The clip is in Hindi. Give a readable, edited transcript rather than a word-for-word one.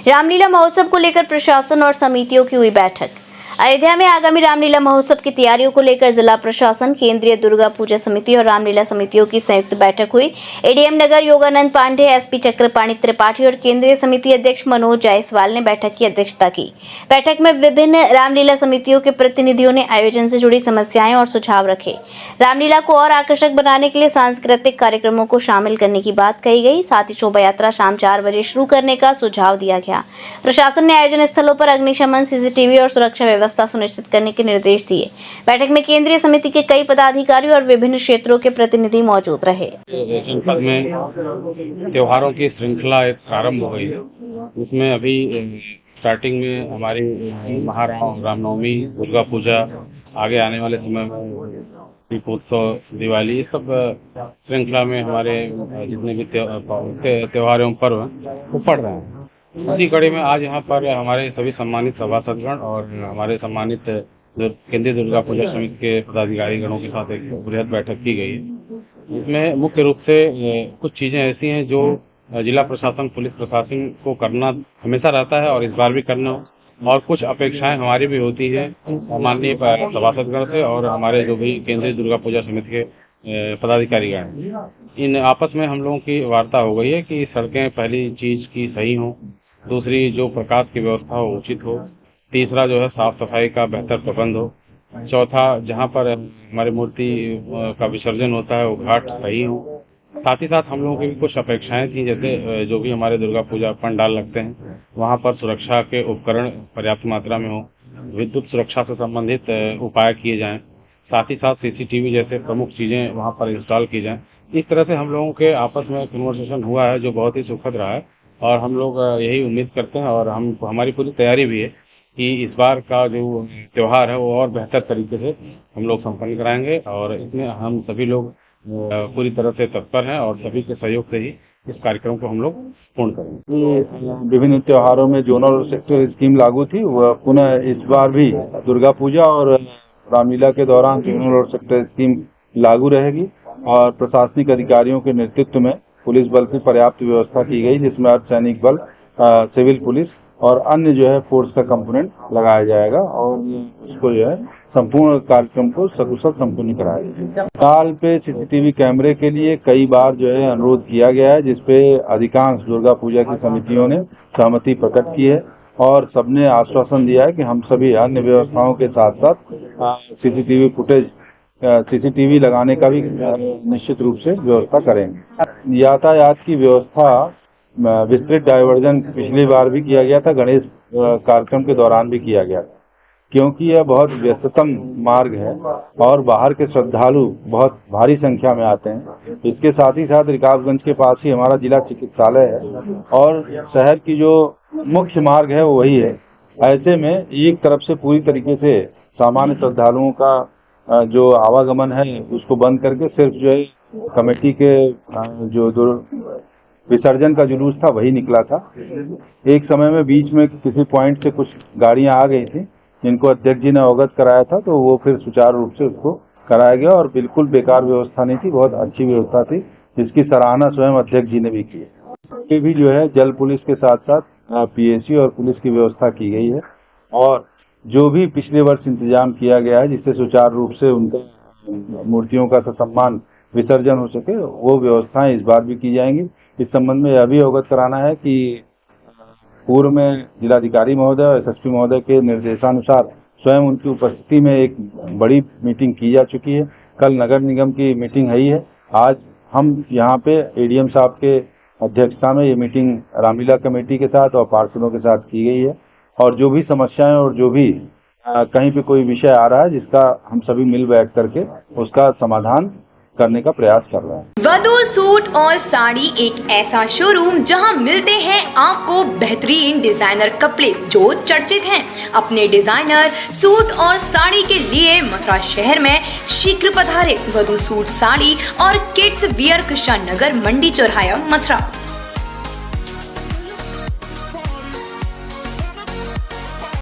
रामलीला महोत्सव को लेकर प्रशासन और समितियों की हुई बैठक। अयोध्या में आगामी रामलीला महोत्सव की तैयारियों को लेकर जिला प्रशासन, केंद्रीय दुर्गा पूजा समिति और रामलीला समितियों की संयुक्त बैठक हुई। एडीएम नगर योगानंद पांडे, एसपी चक्रपाणी त्रिपाठी और केंद्रीय समिति अध्यक्ष मनोज जायसवाल ने बैठक की अध्यक्षता की। बैठक में विभिन्न रामलीला समितियों के प्रतिनिधियों ने आयोजन से जुड़ी समस्याएं और सुझाव रखे। रामलीला को और आकर्षक बनाने के लिए सांस्कृतिक कार्यक्रमों को शामिल करने की बात कही गई। साथ ही शोभा यात्रा शाम 4 बजे शुरू करने का सुझाव दिया गया। प्रशासन ने आयोजन स्थलों पर अग्निशमन, सीसीटीवी और सुरक्षा व्यवस्था सुनिश्चित करने के निर्देश दिए। बैठक में केंद्रीय समिति के कई पदाधिकारी और विभिन्न क्षेत्रों के प्रतिनिधि मौजूद रहे। जनपद में त्योहारों की श्रृंखला एक प्रारंभ हो गई है। इसमें अभी स्टार्टिंग में हमारी रामनवमी, दुर्गा पूजा, आगे आने वाले समय में दीपोत्सव, दिवाली, ये सब श्रृंखला में हमारे जितने भी त्योहार एवं पर्व वो पड़ रहे हैं। इसी कड़ी में आज यहाँ पर हमारे सभी सम्मानित सभासदगण और हमारे सम्मानित केंद्रीय दुर्गा पूजा समिति के पदाधिकारी गणों के साथ एक बृहद बैठक की गई है। इसमें मुख्य रूप से कुछ चीजें ऐसी हैं जो जिला प्रशासन, पुलिस प्रशासन को करना हमेशा रहता है और इस बार भी करना, और कुछ अपेक्षाएं हमारी भी होती है माननीय सभासदगण से और हमारे जो भी केंद्रीय दुर्गा पूजा समिति के पदाधिकारीगण। इन आपस में हम लोगों की वार्ता हो गई है कि सड़कें पहली चीज की सही हों, दूसरी जो प्रकाश की व्यवस्था हो उचित हो, तीसरा जो है साफ सफाई का बेहतर प्रबंध हो, चौथा जहां पर हमारी मूर्ति का विसर्जन होता है वो घाट सही हो। साथ ही साथ हम लोगों की भी कुछ अपेक्षाएं थी, जैसे जो भी हमारे दुर्गा पूजा पंडाल लगते हैं वहां पर सुरक्षा के उपकरण पर्याप्त मात्रा में हो, विद्युत सुरक्षा से संबंधित उपाय किए जाएं, साथ ही साथ सीसीटीवी जैसे प्रमुख चीजें वहां पर इंस्टॉल की जाएं। इस तरह से हम लोगों के आपस में कन्वर्सेशन हुआ है जो बहुत ही सुखद रहा है और हम लोग यही उम्मीद करते हैं और हमारी पूरी तैयारी भी है कि इस बार का जो त्योहार है वो और बेहतर तरीके से हम लोग संपन्न कराएंगे और इसमें हम सभी लोग पूरी तरह से तत्पर हैं और सभी के सहयोग से ही इस कार्यक्रम को हम लोग पूर्ण करेंगे। विभिन्न त्योहारों में जोनल और सेक्टर स्कीम लागू थी, वह पुनः इस बार भी दुर्गा पूजा और रामलीला के दौरान जोनल और सेक्टर स्कीम लागू रहेगी और प्रशासनिक अधिकारियों के नेतृत्व में पुलिस बल की पर्याप्त व्यवस्था की गई, जिसमें अर्धसैनिक बल, सिविल पुलिस और अन्य जो है फोर्स का कंपोनेंट लगाया जाएगा और उसको जो है संपूर्ण कार्यक्रम को सकुशल संपूर्ण कराया जाएगा। साल पे सीसीटीवी कैमरे के लिए कई बार जो है अनुरोध किया गया है, जिसपे अधिकांश दुर्गा पूजा की समितियों ने सहमति प्रकट की है और सबने आश्वासन दिया है कि हम सभी अन्य व्यवस्थाओं के साथ साथ सीसीटीवी लगाने का भी निश्चित रूप से व्यवस्था करेंगे। यातायात की व्यवस्था विस्तृत डायवर्जन पिछली बार भी किया गया था, गणेश कार्यक्रम के दौरान भी किया गया था, क्योंकि यह बहुत व्यस्ततम मार्ग है और बाहर के श्रद्धालु बहुत भारी संख्या में आते हैं। इसके साथ ही साथ रिकाबगंज के पास ही हमारा जिला चिकित्सालय है और शहर की जो मुख्य मार्ग है वो वही है। ऐसे में एक तरफ से पूरी तरीके से सामान्य श्रद्धालुओं का जो आवागमन है उसको बंद करके सिर्फ जो है कमेटी के जो विसर्जन का जुलूस था वही निकला था। एक समय में बीच में किसी पॉइंट से कुछ गाड़ियां आ गई थी जिनको अध्यक्ष जी ने अवगत कराया था, तो वो फिर सुचारू रूप से उसको कराया गया और बिल्कुल बेकार व्यवस्था नहीं थी, बहुत अच्छी व्यवस्था थी, जिसकी सराहना स्वयं अध्यक्ष जी ने भी की है। ये भी जो है जल पुलिस के साथ साथ पीएसी और पुलिस की व्यवस्था की गई है और जो भी पिछले वर्ष इंतजाम किया गया है जिससे सुचारू रूप से उनके मूर्तियों का ससम्मान विसर्जन हो सके, वो व्यवस्थाएं इस बार भी की जाएंगी। इस संबंध में यह भी अवगत कराना है कि पूर्व में जिलाधिकारी महोदय और एसएसपी महोदय के निर्देशानुसार स्वयं उनकी उपस्थिति में एक बड़ी मीटिंग की जा चुकी है। कल नगर निगम की मीटिंग है ही है। आज हम यहाँ पे एडीएम साहब के अध्यक्षता में ये मीटिंग रामलीला कमेटी के साथ और पार्षदों के साथ की गई है और जो भी समस्याएं और जो भी कहीं पे कोई विषय आ रहा है जिसका हम सभी मिल बैठ करके उसका समाधान करने का प्रयास कर रहे हैं। वधू सूट और साड़ी एक ऐसा शोरूम जहां मिलते हैं आपको बेहतरीन डिजाइनर कपड़े जो चर्चित हैं। अपने डिजाइनर सूट और साड़ी के लिए मथुरा शहर में शीघ्र पधारे। वधू सूट, साड़ी और किड्स वियर, कृष्णा नगर, मंडी चौराहा, मथुरा।